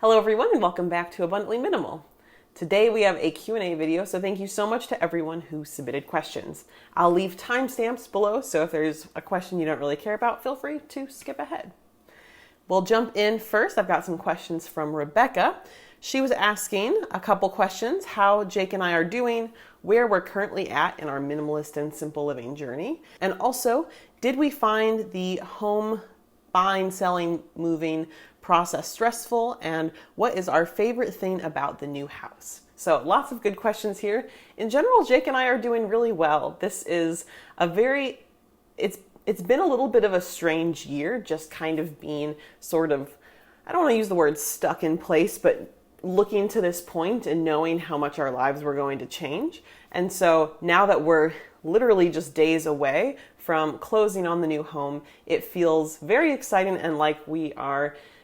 Hello everyone and welcome back to Abundantly Minimal. Today we have a Q&A video, so thank you so much to everyone who submitted questions. I'll leave timestamps below, so if there's a question you don't really care about, feel free to skip ahead. We'll jump in first. I've got some questions from Rebecca. She was asking a couple questions: how Jake and I are doing, where we're currently at in our minimalist and simple living journey, and also, did we find the home buying, selling, moving process stressful, and what is our favorite thing about the new house? So lots of good questions here. In general, Jake and I are doing really well. This is it's been a little bit of a strange year, just kind of being sort of, I don't want to use the word stuck in place, but looking to this point and knowing how much our lives were going to change. And so now that we're literally just days away from closing on the new home, it feels very exciting and like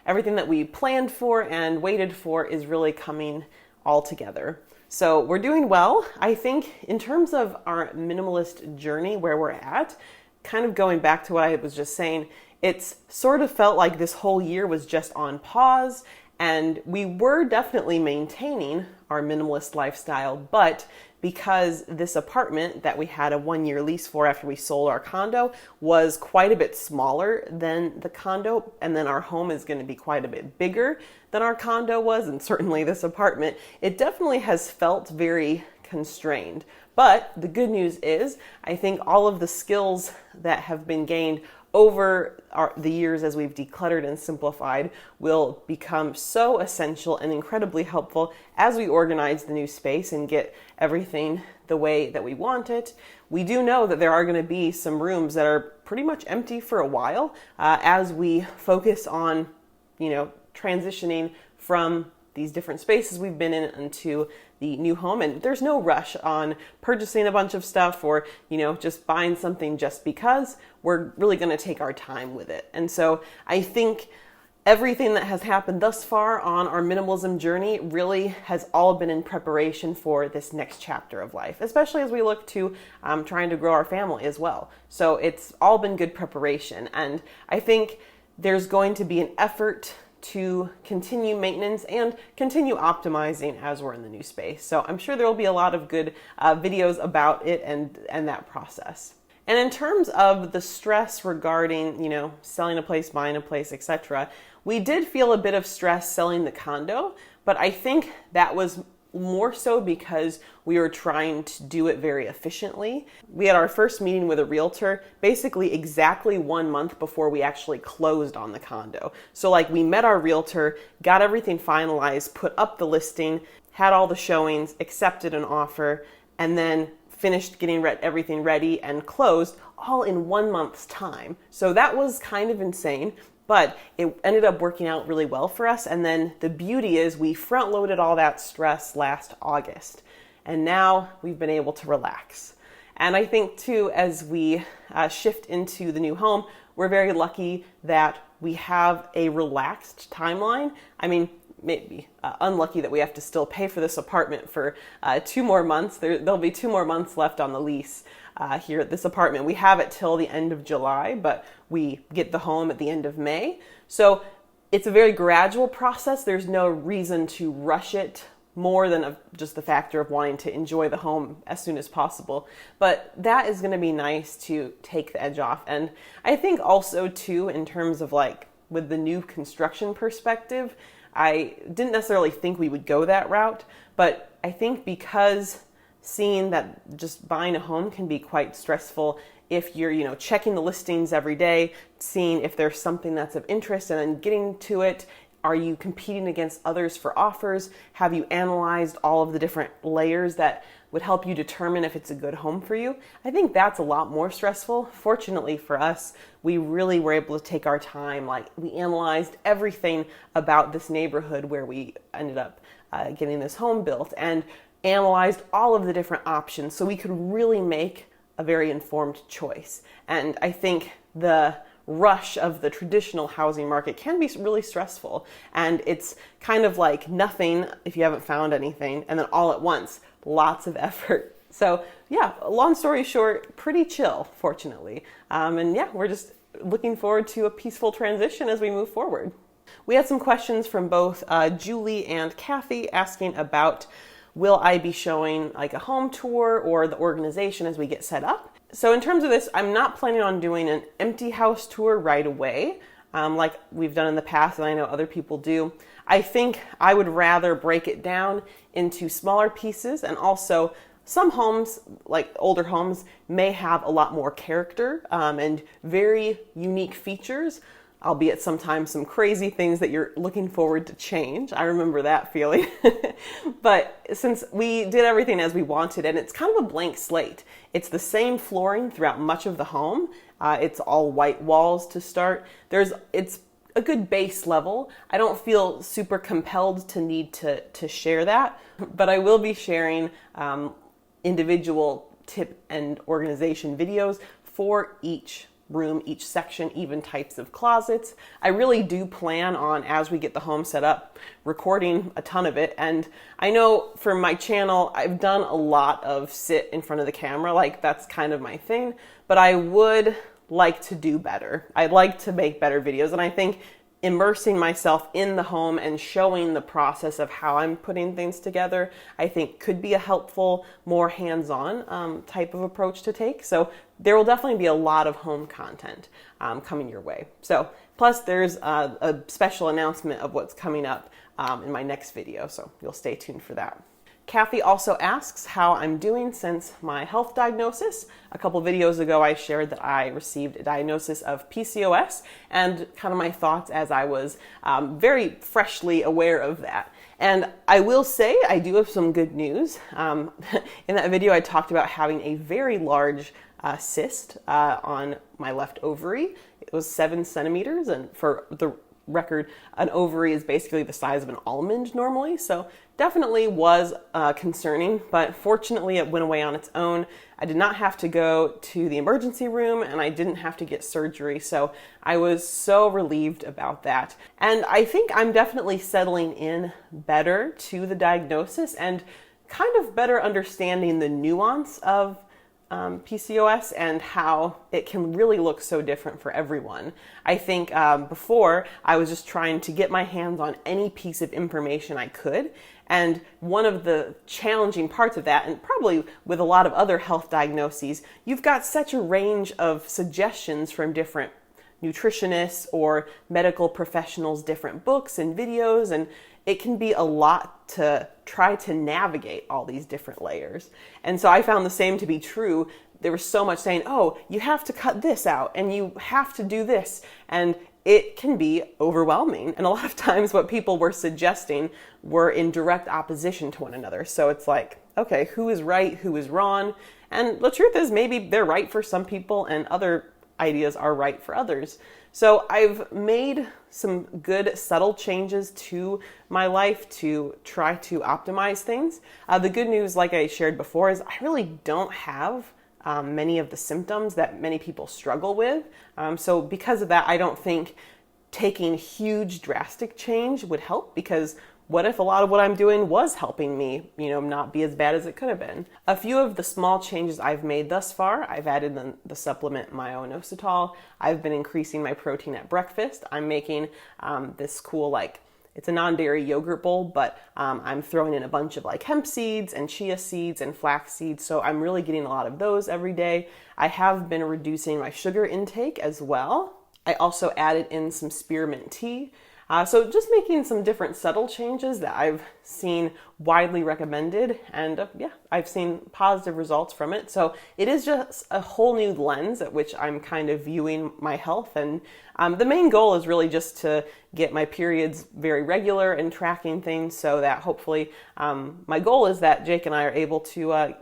everything that we planned for and waited for is really coming all together. So we're doing well. I think in terms of our minimalist journey, where we're at, kind of going back to what I was just saying, it's sort of felt like this whole year was just on pause, and we were definitely maintaining our minimalist lifestyle, but because this apartment that we had a 1-year lease for after we sold our condo was quite a bit smaller than the condo, and then our home is going to be quite a bit bigger than our condo was, and certainly this apartment, it definitely has felt very constrained. But the good news is, I think all of the skills that have been gained over the years as we've decluttered and simplified will become so essential and incredibly helpful as we organize the new space and get everything the way that we want it. We do know that there are going to be some rooms that are pretty much empty for a while as we focus on, transitioning from these different spaces we've been in into the new home. And there's no rush on purchasing a bunch of stuff or, just buying something just because. We're really going to take our time with it. And so I think everything that has happened thus far on our minimalism journey really has all been in preparation for this next chapter of life, especially as we look to trying to grow our family as well. So it's all been good preparation. And I think there's going to be an effort to continue maintenance and continue optimizing as we're in the new space. So I'm sure there will be a lot of good videos about it and that process. And in terms of the stress regarding, selling a place, buying a place, etc., we did feel a bit of stress selling the condo, but I think that was more so because we were trying to do it very efficiently. We had our first meeting with a realtor basically exactly 1 month before we actually closed on the condo. So we met our realtor, got everything finalized, put up the listing, had all the showings, accepted an offer, and then finished getting everything ready and closed all in 1 month's time. So that was kind of insane. But it ended up working out really well for us. And then the beauty is we front loaded all that stress last August. And now we've been able to relax. And I think too, as we shift into the new home, we're very lucky that we have a relaxed timeline. I mean, maybe unlucky that we have to still pay for this apartment for 2 more months. There'll be 2 more months left on the lease here at this apartment. We have it till the end of July, but we get the home at the end of May. So it's a very gradual process. There's no reason to rush it more than just the factor of wanting to enjoy the home as soon as possible. But that is going to be nice to take the edge off. And I think also too, in terms of with the new construction perspective, I didn't necessarily think we would go that route, but I think because seeing that just buying a home can be quite stressful if you're, checking the listings every day, seeing if there's something that's of interest and then getting to it. Are you competing against others for offers? Have you analyzed all of the different layers that would help you determine if it's a good home for you? I think that's a lot more stressful. Fortunately for us, we really were able to take our time. We analyzed everything about this neighborhood where we ended up getting this home built and analyzed all of the different options so we could really make a very informed choice. And I think the rush of the traditional housing market can be really stressful, and it's kind of like nothing if you haven't found anything, and then all at once, lots of effort. So yeah, long story short, pretty chill, fortunately. And yeah, we're just looking forward to a peaceful transition as we move forward. We had some questions from both Julie and Kathy asking about, will I be showing like a home tour or the organization as we get set up? So in terms of this, I'm not planning on doing an empty house tour right away, like we've done in the past and I know other people do. I think I would rather break it down into smaller pieces, and also some homes, like older homes, may have a lot more character and very unique features, albeit sometimes some crazy things that you're looking forward to change. I remember that feeling. But since we did everything as we wanted, and it's kind of a blank slate, it's the same flooring throughout much of the home. It's all white walls to start. It's a good base level. I don't feel super compelled to need to share that, but I will be sharing individual tip and organization videos for each room, each section, even types of closets. I really do plan on, as we get the home set up, recording a ton of it. And I know for my channel, I've done a lot of sit in front of the camera, like that's kind of my thing, but I would like to do better. I'd like to make better videos, and I think immersing myself in the home and showing the process of how I'm putting things together, I think could be a helpful, more hands-on type of approach to take. So there will definitely be a lot of home content coming your way. So plus there's a special announcement of what's coming up in my next video, so you'll stay tuned for that. Kathy also asks how I'm doing since my health diagnosis. A couple videos ago, I shared that I received a diagnosis of PCOS and kind of my thoughts as I was very freshly aware of that. And I will say I do have some good news. In that video, I talked about having a very large cyst on my left ovary. It was 7 centimeters, and for the record, an ovary is basically the size of an almond normally, so definitely was concerning, but fortunately it went away on its own. I did not have to go to the emergency room, and I didn't have to get surgery, so I was so relieved about that. And I think I'm definitely settling in better to the diagnosis and kind of better understanding the nuance of PCOS and how it can really look so different for everyone. I think before I was just trying to get my hands on any piece of information I could, and one of the challenging parts of that, and probably with a lot of other health diagnoses, you've got such a range of suggestions from different nutritionists or medical professionals, different books and videos, and it can be a lot to try to navigate all these different layers. And so I found the same to be true. There was so much saying, oh, you have to cut this out and you have to do this. And it can be overwhelming. And a lot of times what people were suggesting were in direct opposition to one another. So it's like, okay, who is right, who is wrong? And the truth is maybe they're right for some people and other ideas are right for others. So I've made some good subtle changes to my life to try to optimize things. The good news, like I shared before, is I really don't have many of the symptoms that many people struggle with. So because of that, I don't think taking huge drastic change would help, because what if a lot of what I'm doing was helping me, not be as bad as it could have been? A few of the small changes I've made thus far, I've added the supplement myo-inositol. I've been increasing my protein at breakfast. I'm making this cool, it's a non-dairy yogurt bowl, but I'm throwing in a bunch of hemp seeds and chia seeds and flax seeds. So I'm really getting a lot of those every day. I have been reducing my sugar intake as well. I also added in some spearmint tea. So just making some different subtle changes that I've seen widely recommended, and I've seen positive results from it. So it is just a whole new lens at which I'm kind of viewing my health, and the main goal is really just to get my periods very regular and tracking things so that hopefully my goal is that Jake and I are able to,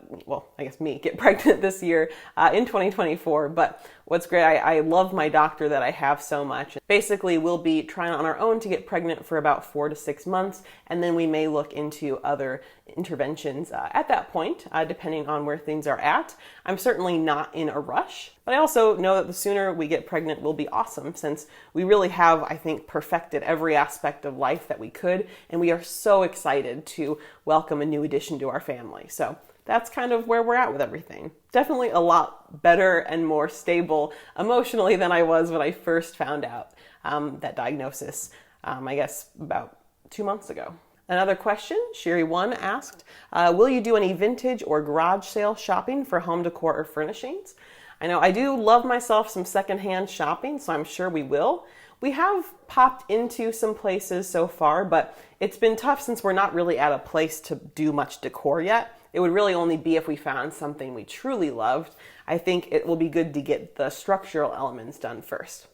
get pregnant this year in 2024. But what's great, I love my doctor that I have so much. Basically, we'll be trying on our own to get pregnant for about 4 to 6 months, and then we may look into other interventions at that point, depending on where things are at. I'm certainly not in a rush, but I also know that the sooner we get pregnant will be awesome, since we really have, I think, perfected every aspect of life that we could, and we are so excited to welcome a new addition to our family. So that's kind of where we're at with everything. Definitely a lot better and more stable emotionally than I was when I first found out that diagnosis. I guess about 2 months ago. Another question, Sherry1 asked, will you do any vintage or garage sale shopping for home decor or furnishings? I know I do love myself some secondhand shopping, so I'm sure we will. We have popped into some places so far, but it's been tough since we're not really at a place to do much decor yet. It would really only be if we found something we truly loved. I think it will be good to get the structural elements done first.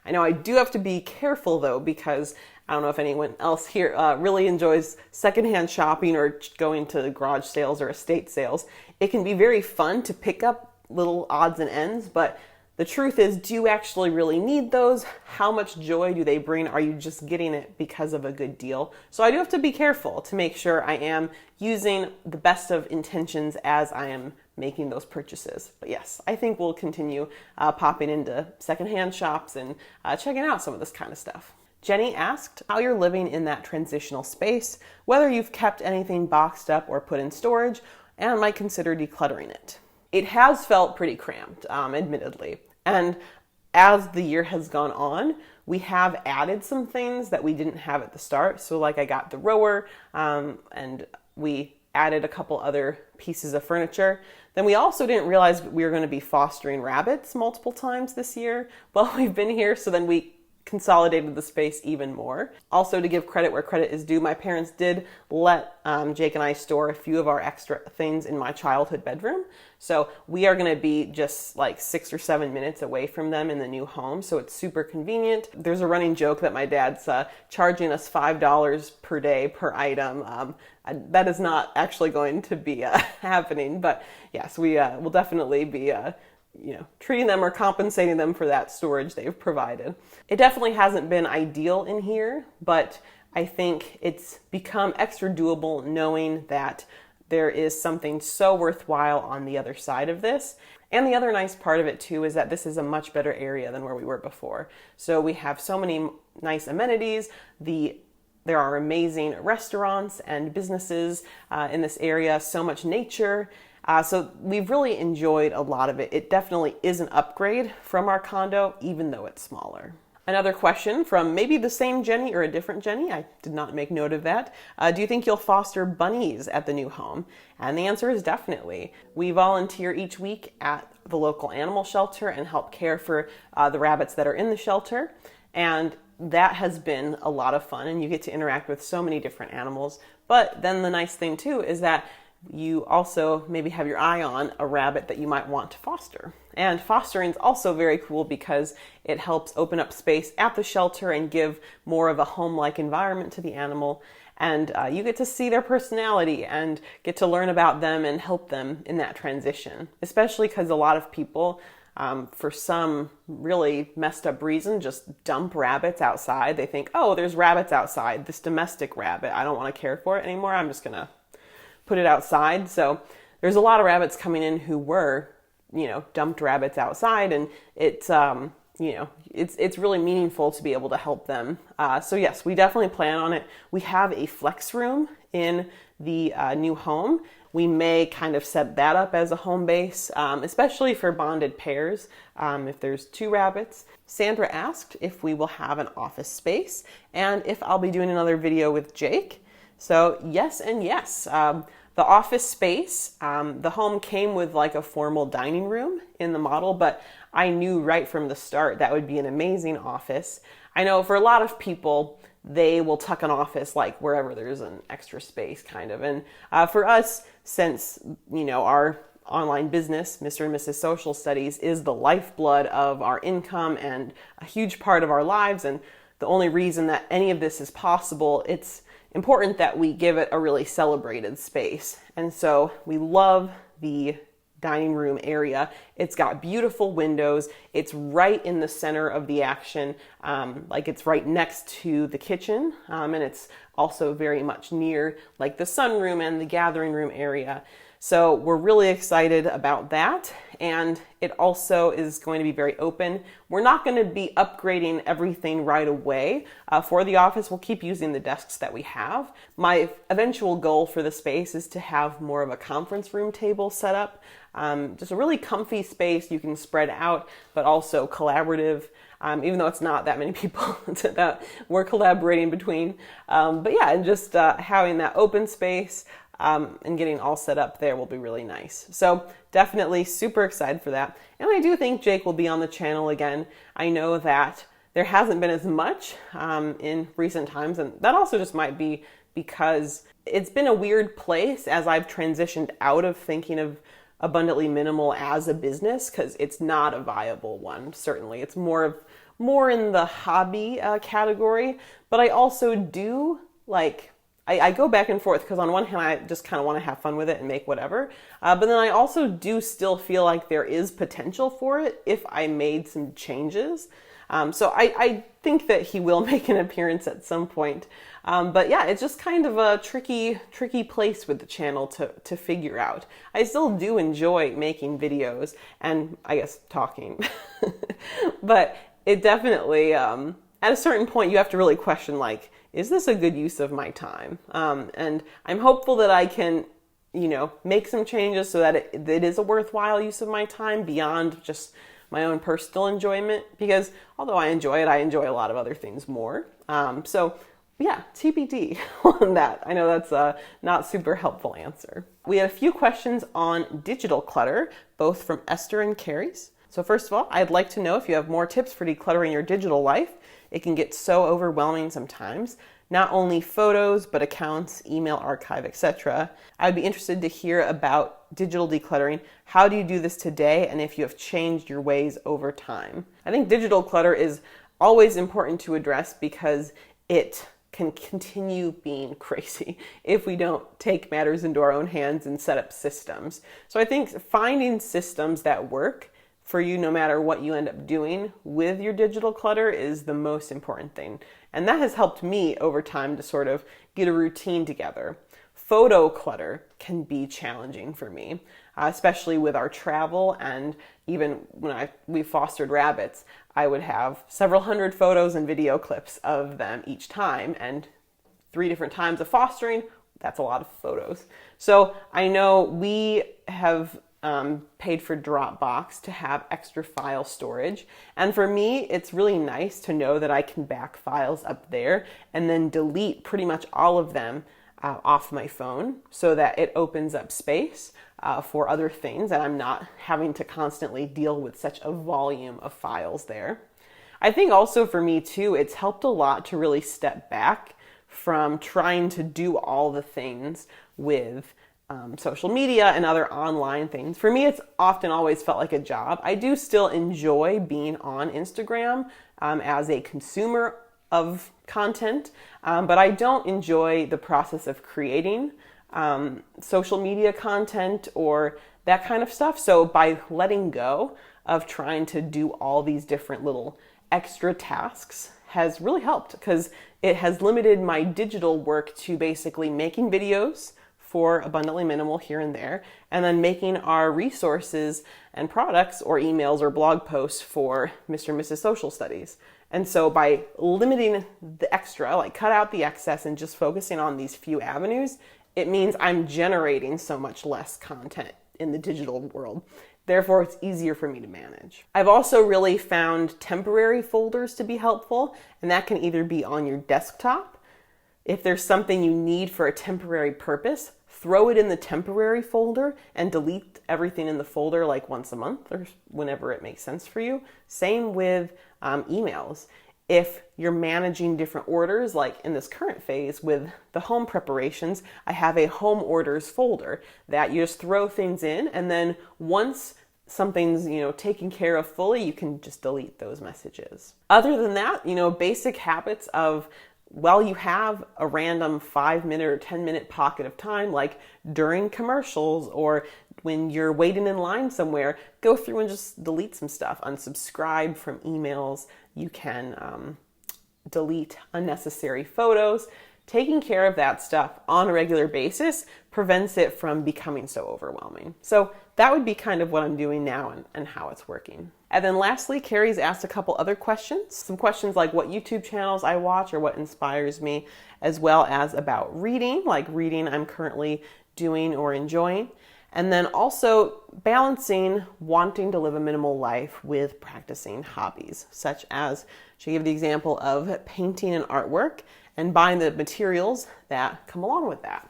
I know I do have to be careful though, because I don't know if anyone else here really enjoys secondhand shopping or going to garage sales or estate sales. It can be very fun to pick up little odds and ends, but the truth is, do you actually really need those? How much joy do they bring? Are you just getting it because of a good deal? So I do have to be careful to make sure I am using the best of intentions as I am making those purchases. But yes, I think we'll continue popping into secondhand shops and checking out some of this kind of stuff. Jenny asked how you're living in that transitional space, whether you've kept anything boxed up or put in storage, and might consider decluttering it. It has felt pretty cramped, admittedly. And as the year has gone on, we have added some things that we didn't have at the start. So like I got the rower, and we added a couple other pieces of furniture. Then we also didn't realize we were going to be fostering rabbits multiple times this year while we've been here. So then we consolidated the space even more. Also, to give credit where credit is due, my parents did let Jake and I store a few of our extra things in my childhood bedroom. So we are going to be just like 6 or 7 minutes away from them in the new home. So it's super convenient. There's a running joke that my dad's charging us $5 per day per item. That is not actually going to be happening, but yes, we will definitely be treating them or compensating them for that storage they've provided. It definitely hasn't been ideal in here, but I think it's become extra doable knowing that there is something so worthwhile on the other side of this. And the other nice part of it too is that this is a much better area than where we were before. So we have so many nice amenities. There are amazing restaurants and businesses in this area, so much nature. So we've really enjoyed a lot of it. It definitely is an upgrade from our condo, even though it's smaller. Another question from maybe the same Jenny or a different Jenny. I did not make note of that. Do you think you'll foster bunnies at the new home? And the answer is definitely. We volunteer each week at the local animal shelter and help care for the rabbits that are in the shelter. And that has been a lot of fun, and you get to interact with so many different animals. But then the nice thing too is that you also maybe have your eye on a rabbit that you might want to foster. And fostering is also very cool because it helps open up space at the shelter and give more of a home-like environment to the animal. And you get to see their personality and get to learn about them and help them in that transition, especially because a lot of people, for some really messed up reason, just dump rabbits outside. They think, oh, there's rabbits outside, this domestic rabbit. I don't want to care for it anymore. I'm just going to put it outside. So there's a lot of rabbits coming in who were, dumped rabbits outside, and it's really meaningful to be able to help them. So yes, we definitely plan on it. We have a flex room in the new home. We may kind of set that up as a home base, especially for bonded pairs, if there's 2 rabbits. Sandra asked if we will have an office space and if I'll be doing another video with Jake. So yes and yes. The office space, the home came with like a formal dining room in the model, but I knew right from the start that would be an amazing office. I know for a lot of people, they will tuck an office like wherever there's an extra space kind of. And for us, since, our online business, Mr. and Mrs. Social Studies, is the lifeblood of our income and a huge part of our lives, and the only reason that any of this is possible, it's important that we give it a really celebrated space. And so we love the dining room area. It's got beautiful windows. It's right in the center of the action. It's right next to the kitchen. And it's also very much near like the sunroom and the gathering room area. So we're really excited about that. And it also is going to be very open. We're not going to be upgrading everything right away for the office. We'll keep using the desks that we have. My eventual goal for the space is to have more of a conference room table set up. Just a really comfy space you can spread out, but also collaborative. Even though it's not that many people that we're collaborating between. But yeah, and just having that open space and getting all set up there will be really nice. So definitely super excited for that. And I do think Jake will be on the channel again. I know that there hasn't been as much in recent times, and that also just might be because it's been a weird place as I've transitioned out of thinking of Abundantly Minimal as a business, because it's not a viable one. Certainly it's more in the hobby category, but I also do I go back and forth, because on one hand I just kind of want to have fun with it and make whatever, but then I also do still feel like there is potential for it if I made some changes. So I think that he will make an appearance at some point. But yeah, it's just kind of a tricky place with the channel to figure out. I still do enjoy making videos and I guess talking, but it definitely, at a certain point you have to really question, like, is this a good use of my time? And I'm hopeful that I can, make some changes so that it is a worthwhile use of my time beyond just my own personal enjoyment, because although I enjoy it, I enjoy a lot of other things more. So yeah, TBD on that. I know that's a not super helpful answer. We had a few questions on digital clutter, both from Esther and Carrie's. So first of all, I'd like to know if you have more tips for decluttering your digital life. It can get so overwhelming sometimes. Not only photos, but accounts, email archive, etc. I'd be interested to hear about digital decluttering. How do you do this today, and if you have changed your ways over time? I think digital clutter is always important to address because it can continue being crazy if we don't take matters into our own hands and set up systems. So I think finding systems that work for you, no matter what you end up doing with your digital clutter, is the most important thing. And that has helped me over time to sort of get a routine together. Photo clutter can be challenging for me, especially with our travel, and even when we fostered rabbits, I would have several hundred photos and video clips of them each time, and 3 different times of fostering, that's a lot of photos. So I know we have paid for Dropbox to have extra file storage. And for me, it's really nice to know that I can back files up there and then delete pretty much all of them off my phone, so that it opens up space for other things, and I'm not having to constantly deal with such a volume of files there. I think also for me too, it's helped a lot to really step back from trying to do all the things with social media and other online things. For me, it's often always felt like a job. I do still enjoy being on Instagram as a consumer of content, but I don't enjoy the process of creating social media content or that kind of stuff. So by letting go of trying to do all these different little extra tasks has really helped, because it has limited my digital work to basically making videos for Abundantly Minimal here and there, and then making our resources and products or emails or blog posts for Mr. and Mrs. Social Studies. And so by limiting the extra, like cut out the excess and just focusing on these few avenues, it means I'm generating so much less content in the digital world. Therefore, it's easier for me to manage. I've also really found temporary folders to be helpful, and that can either be on your desktop. If there's something you need for a temporary purpose, throw it in the temporary folder and delete everything in the folder like once a month or whenever it makes sense for you. Same with emails. If you're managing different orders, like in this current phase with the home preparations, I have a home orders folder that you just throw things in, and then once something's taken care of fully, you can just delete those messages. Other than that, basic habits of, well, you have a random 5-minute or 10-minute pocket of time, like during commercials or when you're waiting in line somewhere, go through and just delete some stuff. Unsubscribe from emails. You can delete unnecessary photos. taking care of that stuff on a regular basis prevents it from becoming so overwhelming. So that would be kind of what I'm doing now and how it's working. And then lastly, Carrie's asked a couple other questions. Some questions like what YouTube channels I watch or what inspires me, as well as about reading, like reading I'm currently doing or enjoying. And then also balancing wanting to live a minimal life with practicing hobbies, such as she gave the example of painting and artwork and buying the materials that come along with that.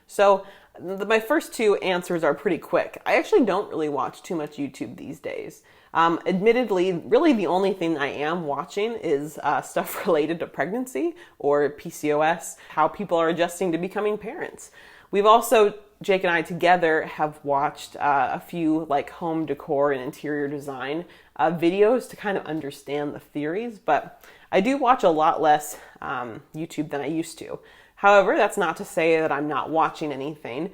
So my first two answers are pretty quick. I actually don't really watch too much YouTube these days. Admittedly, really the only thing I am watching is stuff related to pregnancy or PCOS, how people are adjusting to becoming parents. We've also, Jake and I together, have watched a few like home decor and interior design videos to kind of understand the theories, but I do watch a lot less YouTube than I used to. However, that's not to say that I'm not watching anything.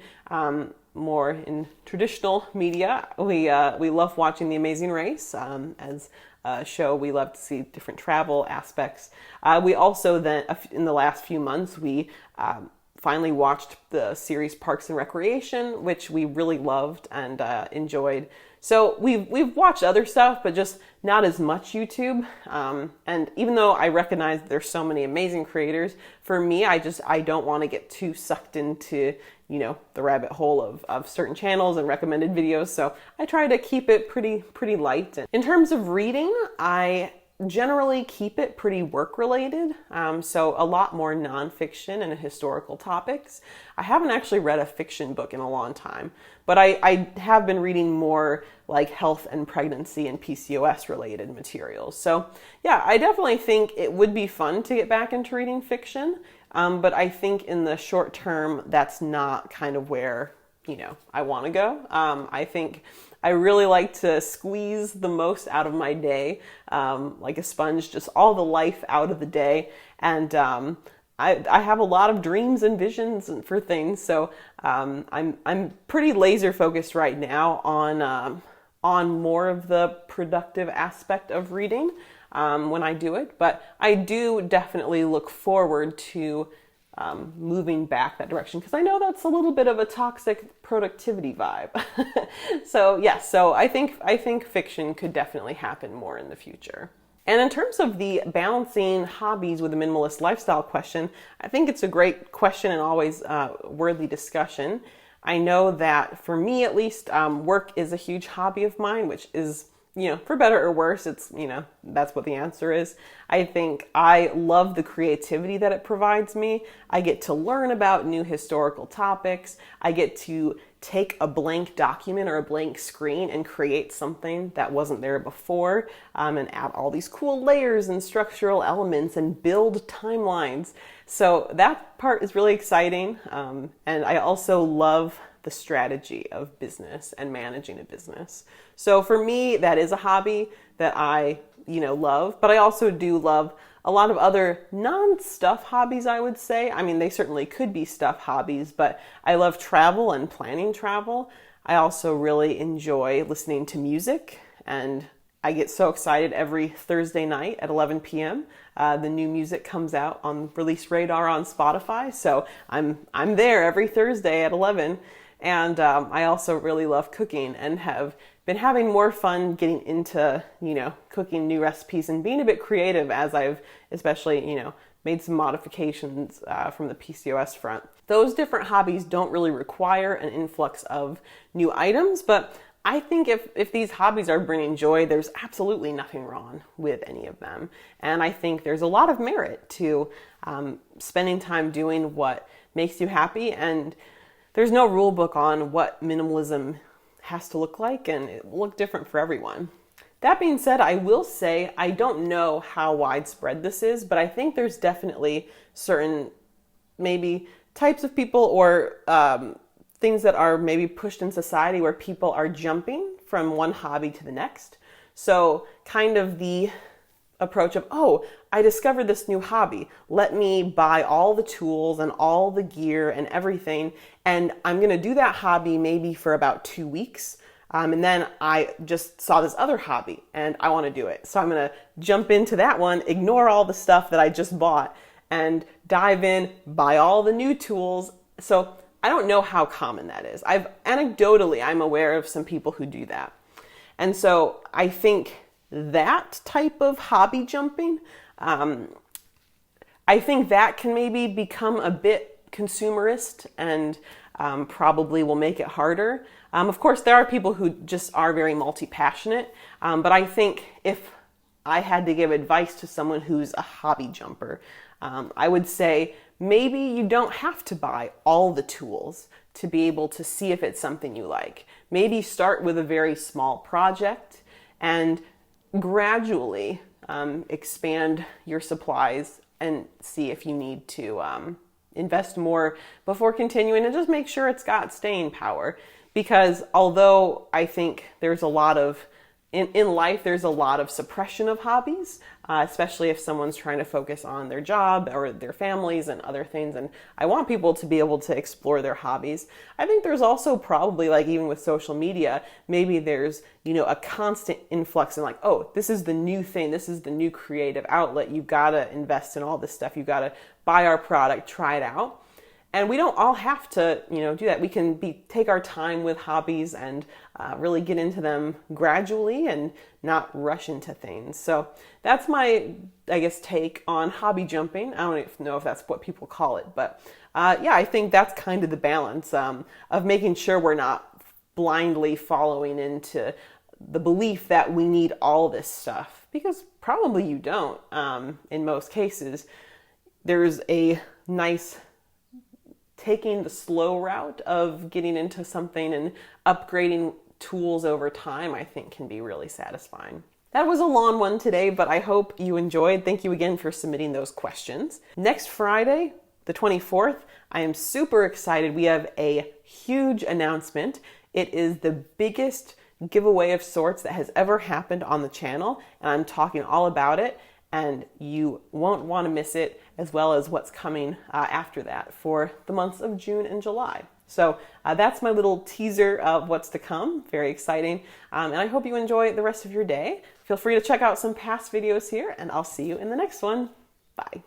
More in traditional media, we love watching The Amazing Race as a show. We love to see different travel aspects. We also then, in the last few months, we finally watched the series Parks and Recreation, which we really loved and enjoyed. So we've watched other stuff, but just not as much YouTube. And even though I recognize there's so many amazing creators, for me, I don't want to get too sucked into, the rabbit hole of certain channels and recommended videos. So I try to keep it pretty light. In terms of reading, I generally keep it pretty work related. So a lot more nonfiction and historical topics. I haven't actually read a fiction book in a long time, but I have been reading more like health and pregnancy and PCOS related materials. So yeah, I definitely think it would be fun to get back into reading fiction. But I think in the short term, that's not kind of where, I want to go. I think I really like to squeeze the most out of my day, like a sponge, just all the life out of the day. And I have a lot of dreams and visions for things. So I'm pretty laser focused right now on more of the productive aspect of reading when I do it. But I do definitely look forward to moving back that direction, because I know that's a little bit of a toxic productivity vibe. So I think fiction could definitely happen more in the future. And in terms of the balancing hobbies with a minimalist lifestyle question, I think it's a great question and always worthy discussion. I know that for me at least, work is a huge hobby of mine, which is, for better or worse, it's, that's what the answer is. I think I love the creativity that it provides me. I get to learn about new historical topics. I get to take a blank document or a blank screen and create something that wasn't there before, and add all these cool layers and structural elements and build timelines. So that part is really exciting. And I also love the strategy of business and managing a business. So for me, that is a hobby that I, love, but I also do love a lot of other non-stuff hobbies, I would say. I mean, they certainly could be stuff hobbies, but I love travel and planning travel. I also really enjoy listening to music, and I get so excited every Thursday night at 11 p.m. The new music comes out on Release Radar on Spotify, so I'm there every Thursday at 11. And I also really love cooking and have been having more fun getting into, cooking new recipes and being a bit creative as I've especially, made some modifications from the PCOS front. Those different hobbies don't really require an influx of new items, but I think if these hobbies are bringing joy, there's absolutely nothing wrong with any of them. And I think there's a lot of merit to spending time doing what makes you happy, and there's no rule book on what minimalism has to look like, and it will look different for everyone. That being said, I will say I don't know how widespread this is, but I think there's definitely certain maybe types of people or things that are maybe pushed in society where people are jumping from one hobby to the next. So kind of the approach of, oh, I discovered this new hobby. Let me buy all the tools and all the gear and everything, and I'm going to do that hobby maybe for about 2 weeks. And then I just saw this other hobby and I want to do it. So I'm going to jump into that one, ignore all the stuff that I just bought, and dive in, buy all the new tools. So I don't know how common that is. Anecdotally, I'm aware of some people who do that. And so I think that type of hobby jumping, I think that can maybe become a bit consumerist and probably will make it harder. Of course, there are people who just are very multi-passionate, but I think if I had to give advice to someone who's a hobby jumper, I would say maybe you don't have to buy all the tools to be able to see if it's something you like. Maybe start with a very small project and gradually expand your supplies and see if you need to invest more before continuing, and just make sure it's got staying power. Because although I think there's a lot of, in life, there's a lot of suppression of hobbies, especially if someone's trying to focus on their job or their families and other things. And I want people to be able to explore their hobbies. I think there's also probably, like, even with social media, maybe there's, a constant influx in, like, oh, this is the new thing. This is the new creative outlet. You've got to invest in all this stuff. You've got to buy our product, try it out. And we don't all have to, do that. We can take our time with hobbies and really get into them gradually and not rush into things. So that's my, take on hobby jumping. I don't even know if that's what people call it, but I think that's kind of the balance of making sure we're not blindly following into the belief that we need all this stuff, because probably you don't. In most cases, there's a nice taking the slow route of getting into something and upgrading tools over time, I think can be really satisfying. That was a long one today, but I hope you enjoyed. Thank you again for submitting those questions. Next Friday, the 24th, I am super excited. We have a huge announcement. It is the biggest giveaway of sorts that has ever happened on the channel, and I'm talking all about it. And you won't want to miss it, as well as what's coming after that for the months of June and July. So that's my little teaser of what's to come. Very exciting. And I hope you enjoy the rest of your day. Feel free to check out some past videos here, and I'll see you in the next one. Bye.